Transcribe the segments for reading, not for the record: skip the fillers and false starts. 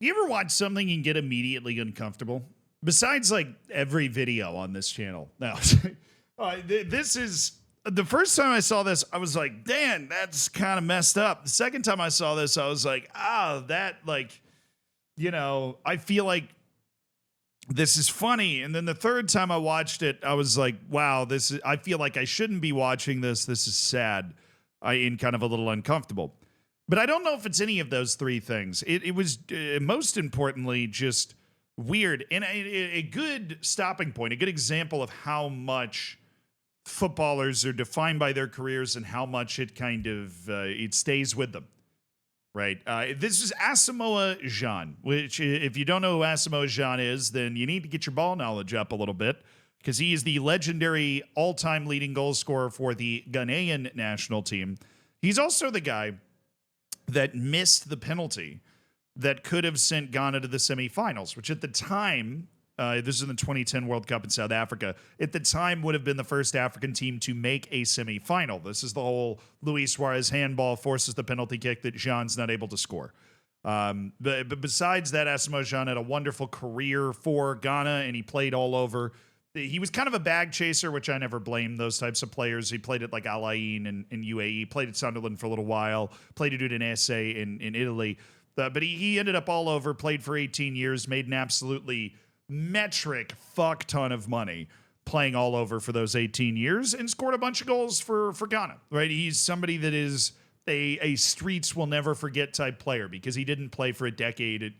You ever watch something and get immediately uncomfortable? Besides, like every video on this channel. Now, this is the first time I saw this, I was like, damn, that's kind of messed up. The second time I saw this, I was like, that, like, I feel like this is funny. And then the third time I watched it, I was like, wow, I feel like I shouldn't be watching this. This is sad and kind of a little uncomfortable. But I don't know if it's any of those three things. It was most importantly just weird and a good stopping point, a good example of how much footballers are defined by their careers and how much it kind of it stays with them. Right. This is Asamoah Gyan, which if you don't know who Asamoah Gyan is, then you need to get your ball knowledge up a little bit because he is the legendary all-time leading goal scorer for the Ghanaian national team. He's also the guy that missed the penalty that could have sent Ghana to the semifinals, which at the time, this is in the 2010 World Cup in South Africa, at the time would have been the first African team to make a semifinal. This is the whole Luis Suarez handball forces the penalty kick that Gyan's not able to score. But besides that, Asamoah Gyan had a wonderful career for Ghana, and he played all over. He was kind of a bag chaser, which I never blame those types of players. He played at like Al Ain in UAE, played at Sunderland for a little while, played at Udinese in Italy. But he ended up all over, played for 18 years, made an absolutely metric fuck ton of money playing all over for those 18 years and scored a bunch of goals for Ghana, right? He's somebody that is a streets will never forget type player because he didn't play for a decade at,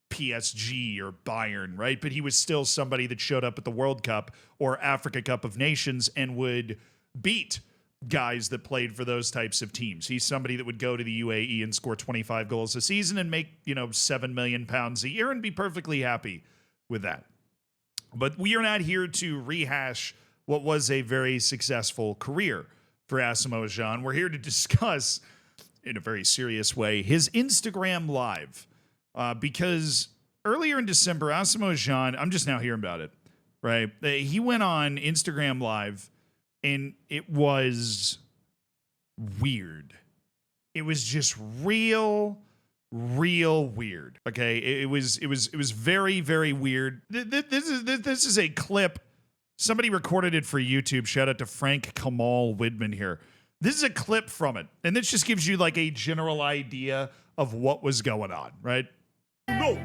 PSG or Bayern, right? But he was still somebody that showed up at the World Cup or Africa Cup of Nations and would beat guys that played for those types of teams. He's somebody that would go to the UAE and score 25 goals a season and make, 7 million pounds a year and be perfectly happy with that. But we are not here to rehash what was a very successful career for Asamoah Gyan. We're here to discuss, in a very serious way, his Instagram Live. Because earlier in December, Asamoah Gyan, I'm just now hearing about it, right? He went on Instagram Live, and it was weird. It was just real weird. Okay, it was very, very weird. This is a clip. Somebody recorded it for YouTube. Shout out to Frank Kamal Widman here. This is a clip from it, and this just gives you like a general idea of what was going on, right? No.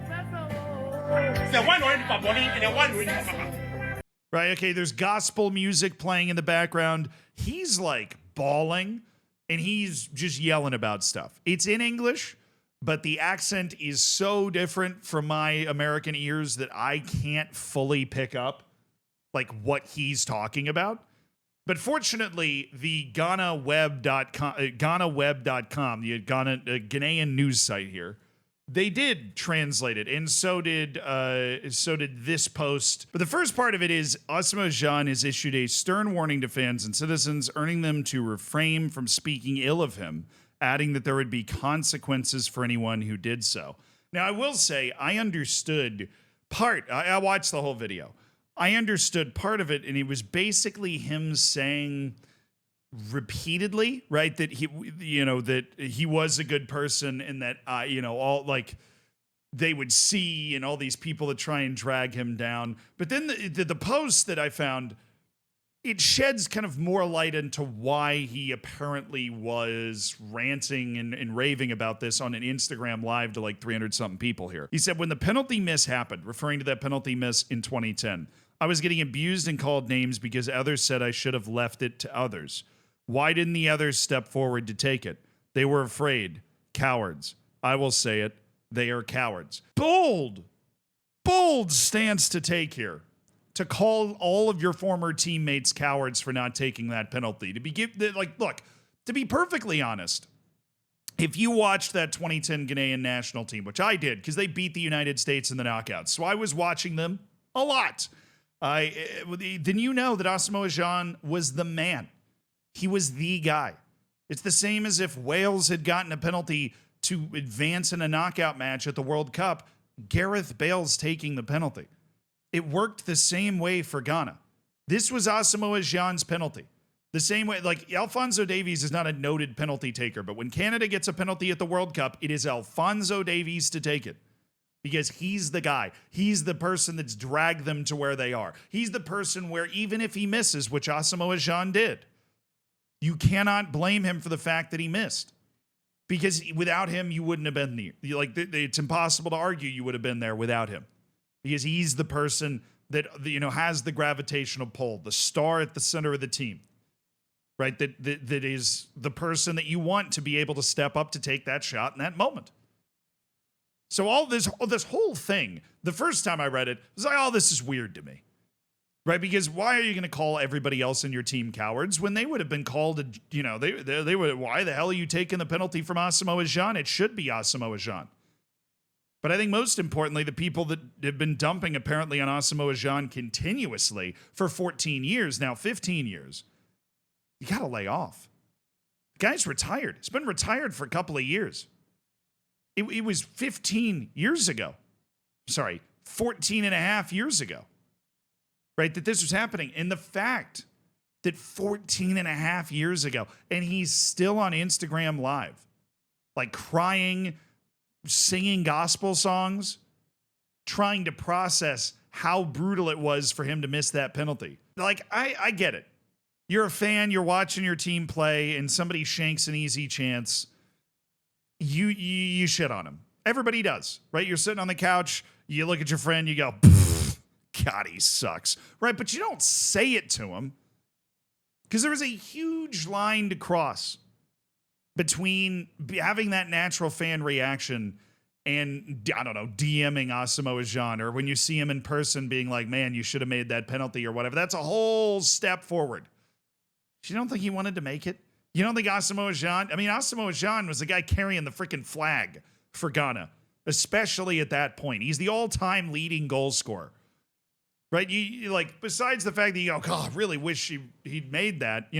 Right, okay, there's gospel music playing in the background. He's like bawling, and he's just yelling about stuff. It's in English, but the accent is so different from my American ears that I can't fully pick up like what he's talking about. But fortunately, the GhanaWeb.com, the Ghanaian news site here, they did translate it, and so did this post. But the first part of it is Asamoah Gyan has issued a stern warning to fans and citizens, urging them to refrain from speaking ill of him, adding that there would be consequences for anyone who did so. Now, I will say I understood I watched the whole video. I understood part of it, and it was basically him saying repeatedly, right, that he was a good person and that all like they would see and all these people that try and drag him down. But then the post that I found, it sheds kind of more light into why he apparently was ranting and raving about this on an Instagram Live to like 300 something people here. He said, when the penalty miss happened, referring to that penalty miss in 2010, I was getting abused and called names because others said I should have left it to others. Why didn't the others step forward to take it? They were afraid. Cowards. I will say it. They are cowards. Bold stance to take here. To call all of your former teammates cowards for not taking that penalty. To be perfectly honest, if you watched that 2010 Ghanaian national team, which I did because they beat the United States in the knockouts, so I was watching them a lot. Then you know that Asamoah Gyan was the man. He was the guy. It's the same as if Wales had gotten a penalty to advance in a knockout match at the World Cup. Gareth Bale's taking the penalty. It worked the same way for Ghana. This was Asamoah Gyan's penalty. The same way, like Alphonso Davies is not a noted penalty taker, but when Canada gets a penalty at the World Cup, it is Alphonso Davies to take it. because he's the guy. He's the person that's dragged them to where they are. He's the person where even if he misses, which Asamoah Gyan did, you cannot blame him for the fact that he missed. Because without him, you wouldn't have been there. It's impossible to argue you would have been there without him. Because he's the person that has the gravitational pull, the star at the center of the team. Right? That is the person that you want to be able to step up to take that shot in that moment. So all this whole thing, the first time I read it, I was like, oh, this is weird to me. Right? Because why are you going to call everybody else in your team cowards when they would have been called, they would, why the hell are you taking the penalty from Asamoah Gyan? It should be Asamoah Gyan. But I think most importantly, the people that have been dumping apparently on Asamoah Gyan continuously for 14 years, now 15 years, you got to lay off. The guy's retired. He's been retired for a couple of years. It was 15 years ago. Sorry, 14 and a half years ago. Right, that this was happening. And the fact that 14 and a half years ago, and he's still on Instagram Live, like crying, singing gospel songs, trying to process how brutal it was for him to miss that penalty. Like, I get it. You're a fan, you're watching your team play, and somebody shanks an easy chance. You shit on him. Everybody does, right? You're sitting on the couch, you look at your friend, you go, God, he sucks. Right? But you don't say it to him because there is a huge line to cross between having that natural fan reaction and, I don't know, DMing Asamoah Gyan, or when you see him in person being like, man, you should have made that penalty or whatever. That's a whole step forward. You don't think he wanted to make it? You don't think Asamoah Gyan was the guy carrying the freaking flag for Ghana, especially at that point. He's the all-time leading goal scorer. Right? You like, besides the fact that you go, God, I really wish he'd made that,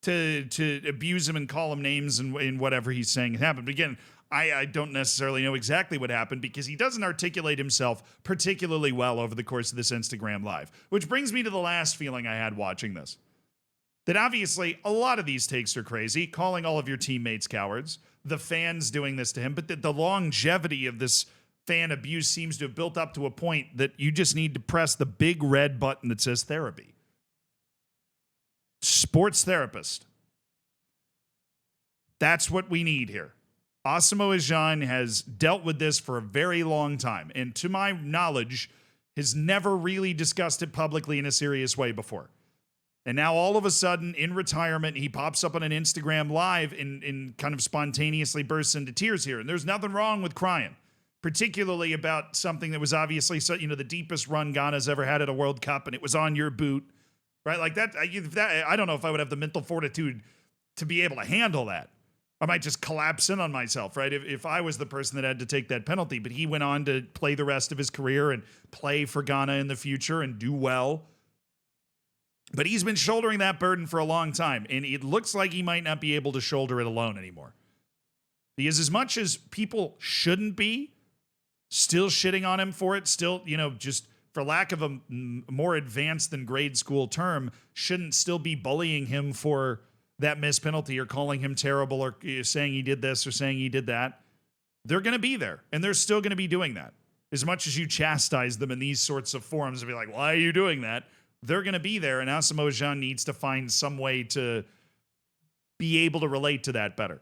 to abuse him and call him names and whatever he's saying happened. But again, I don't necessarily know exactly what happened because he doesn't articulate himself particularly well over the course of this Instagram Live. Which brings me to the last feeling I had watching this. That obviously a lot of these takes are crazy, calling all of your teammates cowards, the fans doing this to him, but the longevity of this fan abuse seems to have built up to a point that you just need to press the big red button that says therapy. Sports therapist. That's what we need here. Asamoah Gyan has dealt with this for a very long time, and to my knowledge, has never really discussed it publicly in a serious way before. And now all of a sudden, in retirement, he pops up on an Instagram Live and kind of spontaneously bursts into tears here. And there's nothing wrong with crying, particularly about something that was obviously, the deepest run Ghana's ever had at a World Cup, and it was on your boot, right? Like that, I don't know if I would have the mental fortitude to be able to handle that. I might just collapse in on myself, right? If I was the person that had to take that penalty, but he went on to play the rest of his career and play for Ghana in the future and do well. But he's been shouldering that burden for a long time, and it looks like he might not be able to shoulder it alone anymore. Because as much as people shouldn't be still shitting on him for it, still, just for lack of a more advanced than grade school term, shouldn't still be bullying him for that missed penalty or calling him terrible or saying he did this or saying he did that. They're going to be there, and they're still going to be doing that. As much as you chastise them in these sorts of forums and be like, why are you doing that? They're going to be there, and Asamoah Gyan needs to find some way to be able to relate to that better.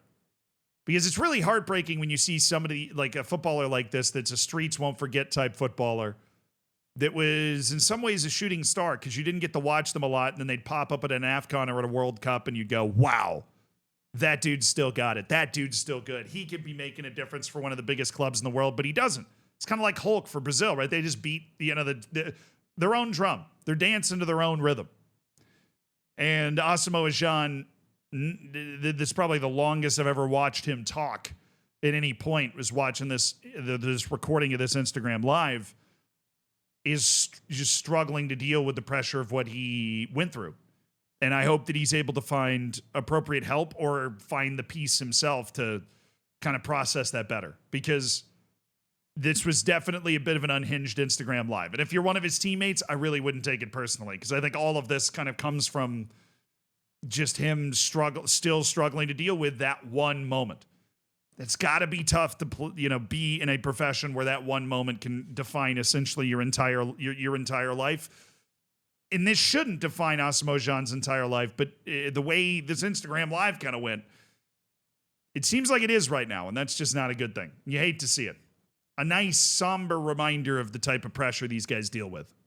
Because it's really heartbreaking when you see somebody like a footballer like this that's a streets won't forget type footballer that was in some ways a shooting star because you didn't get to watch them a lot, and then they'd pop up at an AFCON or at a World Cup, and you'd go, wow, that dude's still got it. That dude's still good. He could be making a difference for one of the biggest clubs in the world, but he doesn't. It's kind of like Hulk for Brazil, right? They just beat their own drum. They're dancing to their own rhythm. And Asamoah Gyan, this is probably the longest I've ever watched him talk at any point, was watching this recording of this Instagram Live, is just struggling to deal with the pressure of what he went through. And I hope that he's able to find appropriate help or find the peace himself to kind of process that better. Because this was definitely a bit of an unhinged Instagram Live. And if you're one of his teammates, I really wouldn't take it personally, because I think all of this kind of comes from just him still struggling to deal with that one moment. It's got to be tough to be in a profession where that one moment can define essentially your entire life. And this shouldn't define Asamoah Gyan's entire life, but the way this Instagram live kind of went, it seems like it is right now, and that's just not a good thing. You hate to see it. A nice somber reminder of the type of pressure these guys deal with.